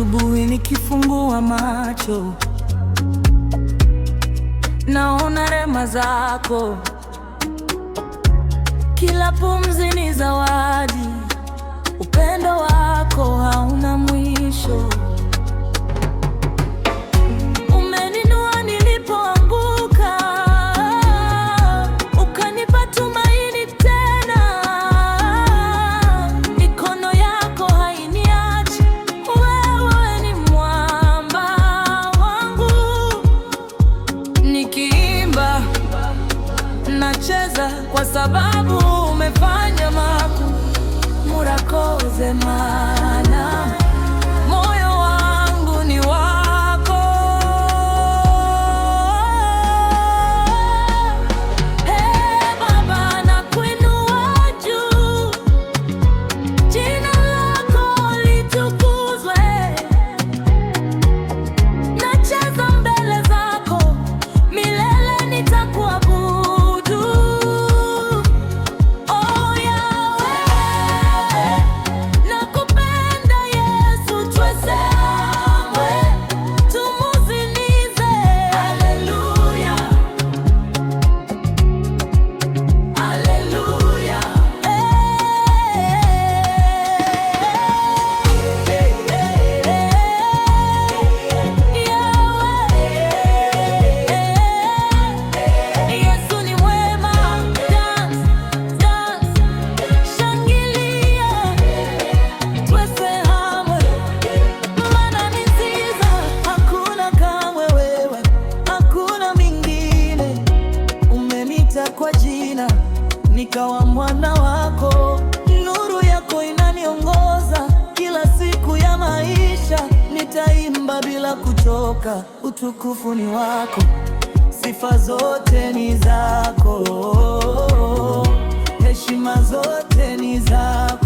Asubuhi nikifungua macho, naona rehema zako. Kila pumzi ni zawadi, upendo wako hauna mwisho. Umeninua nilipoanguka, ukanipa tumaini tena. Mikono yako hainiachi, wewe ni mwamba wangu. Nikiimba nacheza kwa sababu umefanya makuu. Murakoze Mana, moyo wangu ni wako. Hey Baba, nakuinua juu, jina lako litukuzwe. Nacheza mbele zako, milele nitakuabudu. Kwa jina nikawa mwana wako, nuru yako inaniongoza kila siku ya maisha. Nitaimba bila kuchoka, utukufu ni wako, sifa zote ni zako, heshima zote ni zako.